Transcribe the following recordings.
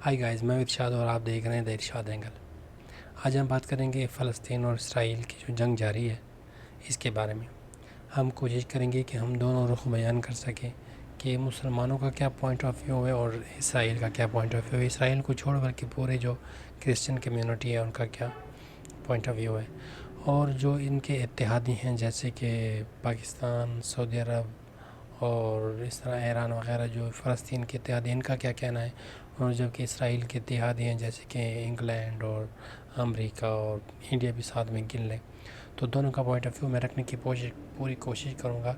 High guys, میں ارشاد اور آپ دیکھ رہے ہیں دا ارشاد اینگل۔ آج ہم بات کریں گے فلسطین اور اسرائیل کی جو جنگ جاری ہے اس کے بارے میں۔ ہم کوشش کریں گے کہ ہم دونوں رخ بیان کر سکیں کہ مسلمانوں کا کیا پوائنٹ آف ویو ہے اور اسرائیل کا کیا پوائنٹ آف ویو ہے، اسرائیل کو چھوڑ بلکہ پورے جو کرسچن کمیونٹی ہے ان کا کیا پوائنٹ آف ویو ہے، اور جو ان کے اتحادی ہیں جیسے کہ پاکستان، سعودی عرب اور اس طرح ایران وغیرہ جو فلسطین کے اتحادی، ان کا کیا کہنا ہے، اور جبکہ اسرائیل کے اتحادی ہیں جیسے کہ انگلینڈ اور امریکہ اور انڈیا بھی ساتھ میں گن لیں، تو دونوں کا پوائنٹ آف ویو میں رکھنے کی پوری کوشش کروں گا۔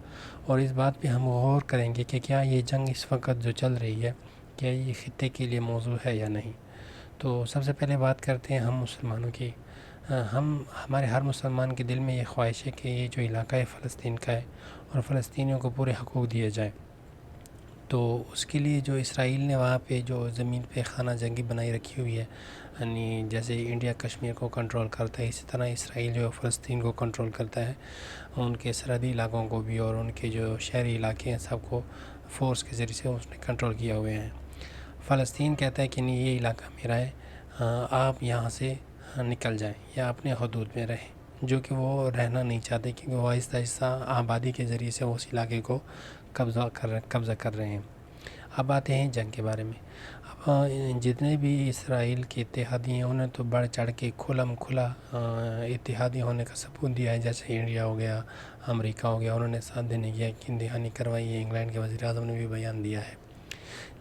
اور اس بات پہ ہم غور کریں گے کہ کیا یہ جنگ اس وقت جو چل رہی ہے کیا یہ خطے کے لیے موضوع ہے یا نہیں۔ تو سب سے پہلے بات کرتے ہیں ہم مسلمانوں کی۔ ہمارے ہر مسلمان کے دل میں یہ خواہش ہے کہ یہ جو علاقہ ہے فلسطین کا ہے اور فلسطینیوں کو پورے حقوق دیے جائیں۔ تو اس کے لیے جو اسرائیل نے وہاں پہ جو زمین پہ خانہ جنگی بنائی رکھی ہوئی ہے، یعنی جیسے انڈیا کشمیر کو کنٹرول کرتا ہے اسی طرح اسرائیل جو فلسطین کو کنٹرول کرتا ہے، ان کے سرحدی علاقوں کو بھی اور ان کے جو شہری علاقے ہیں سب کو فورس کے ذریعے سے اس نے کنٹرول کیا ہوئے ہیں۔ فلسطین کہتا ہے کہ نہیں، یہ علاقہ میرا ہے، آپ یہاں سے نکل جائیں یا اپنے حدود میں رہیں، جو کہ وہ رہنا نہیں چاہتے کیونکہ وہ آہستہ آہستہ آبادی کے ذریعے سے اس علاقے کو قبضہ کر رہے ہیں۔ اب آتے ہیں جنگ کے بارے میں۔ اب جتنے بھی اسرائیل کے اتحادی ہیں انہیں تو بڑھ چڑھ کے کھلا اتحادی ہونے کا ثبوت دیا ہے، جیسے انڈیا ہو گیا، امریکہ ہو گیا، انہوں نے ساتھ دینے کی یقین دہانی کروائی ہے، انگلینڈ کے وزیر اعظم نے بھی بیان دیا ہے۔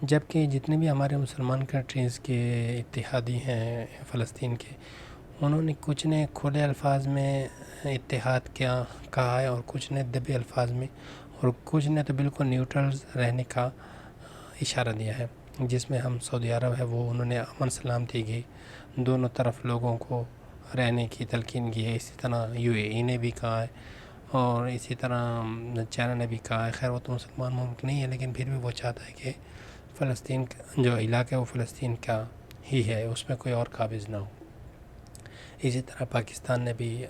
جبکہ جتنے بھی ہمارے مسلمان کنٹریز کے اتحادی ہیں فلسطین کے، انہوں نے کچھ نے کھلے الفاظ میں اتحاد کیا کہا ہے اور کچھ نے دبے الفاظ میں، اور کچھ نے تو بالکل نیوٹرل رہنے کا اشارہ دیا ہے، جس میں ہم سعودی عرب ہے وہ انہوں نے امن سلامتی کی، دونوں طرف لوگوں کو رہنے کی تلقین کی ہے۔ اسی طرح یو اے ای نے بھی کہا ہے اور اسی طرح چائنا نے بھی کہا ہے۔ خیر وہ تو مسلمان ملک نہیں ہے لیکن پھر بھی وہ چاہتا ہے کہ فلسطین کا جو علاقہ ہے وہ فلسطین کا ہی ہے، اس میں کوئی اور قابض نہ ہو۔ اسی طرح پاکستان نے بھی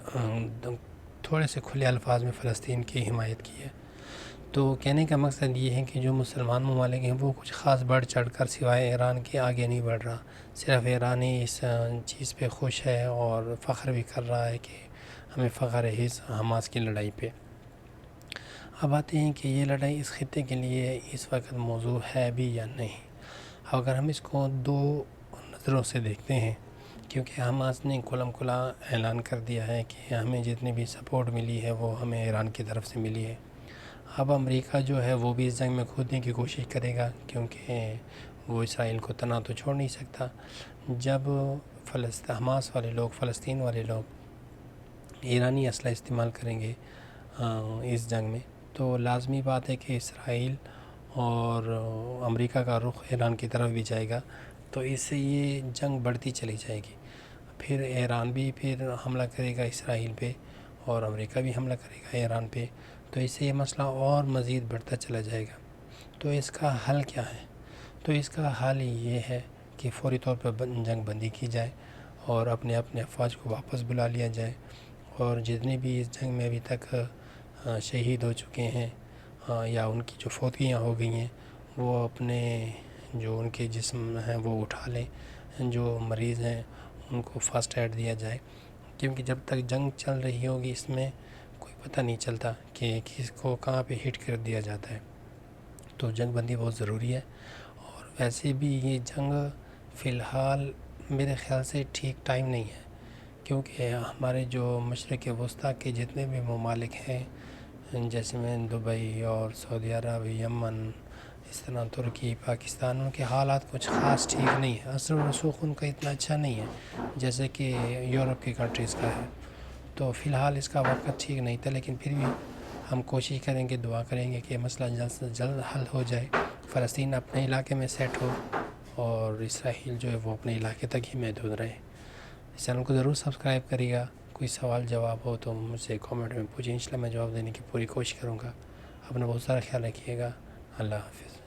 تھوڑے سے کھلے الفاظ میں فلسطین کی حمایت کی ہے۔ تو کہنے کا مقصد یہ ہے کہ جو مسلمان ممالک ہیں وہ کچھ خاص بڑھ چڑھ کر سوائے ایران کے آگے نہیں بڑھ رہا، صرف ایران ہی اس چیز پہ خوش ہے اور فخر بھی کر رہا ہے کہ ہمیں فخر ہے اس حماس کی لڑائی پہ۔ اب آتے ہیں کہ یہ لڑائی اس خطے کے لیے اس وقت موضوع ہے بھی یا نہیں۔ اگر ہم اس کو دو نظروں سے دیکھتے ہیں، کیونکہ حماس نے کھلا اعلان کر دیا ہے کہ ہمیں جتنی بھی سپورٹ ملی ہے وہ ہمیں ایران کی طرف سے ملی ہے۔ اب امریکہ جو ہے وہ بھی اس جنگ میں کودنے کی کوشش کرے گا کیونکہ وہ اسرائیل کو تنہا تو چھوڑ نہیں سکتا۔ جب حماس والے لوگ، فلسطین والے لوگ ایرانی اسلحہ استعمال کریں گے اس جنگ میں، تو لازمی بات ہے کہ اسرائیل اور امریکہ کا رخ ایران کی طرف بھی جائے گا، تو اس سے یہ جنگ بڑھتی چلی جائے گی۔ پھر ایران بھی پھر حملہ کرے گا اسرائیل پہ اور امریکہ بھی حملہ کرے گا ایران پہ، تو اس سے یہ مسئلہ اور مزید بڑھتا چلا جائے گا۔ تو اس کا حل کیا ہے؟ تو اس کا حل یہ ہے کہ فوری طور پر جنگ بندی کی جائے اور اپنے افواج کو واپس بلا لیا جائے، اور جتنے بھی اس جنگ میں ابھی تک شہید ہو چکے ہیں یا ان کی جو فوتیاں ہو گئی ہیں وہ اپنے جو ان کے جسم ہیں وہ اٹھا لیں، جو مریض ہیں ان کو فرسٹ ایڈ دیا جائے، کیونکہ جب تک جنگ چل رہی ہوگی اس میں کوئی پتہ نہیں چلتا کہ کس کو کہاں پہ ہٹ کر دیا جاتا ہے۔ تو جنگ بندی بہت ضروری ہے، اور ویسے بھی یہ جنگ فی الحال میرے خیال سے ٹھیک ٹائم نہیں ہے، کیونکہ ہمارے جو مشرق وسطیٰ کے جتنے بھی ممالک ہیں جیسے میں دبئی اور سعودی عرب، یمن، اس طرح ترکی، پاکستان، ان کے حالات کچھ خاص ٹھیک نہیں ہے، اثر و رسوخ ان کا اتنا اچھا نہیں ہے جیسے کہ یورپ کی کنٹریز کا ہے۔ تو فی الحال اس کا وقت ٹھیک نہیں تھا، لیکن پھر بھی ہم کوشش کریں گے، دعا کریں گے کہ مسئلہ جلد سے جلد حل ہو جائے، فلسطین اپنے علاقے میں سیٹ ہو اور اسرائیل جو ہے وہ اپنے علاقے تک ہی محدود رہے۔ اس چینل کو ضرور سبسکرائب کریے گا۔ کوئی سوال جواب ہو تو مجھ سے کامنٹ میں پوچھیں، انشاءاللہ میں جواب دینے کی پوری کوشش کروں گا۔ اپنا بہت سارا خیال رکھیے گا۔ اللہ حافظ۔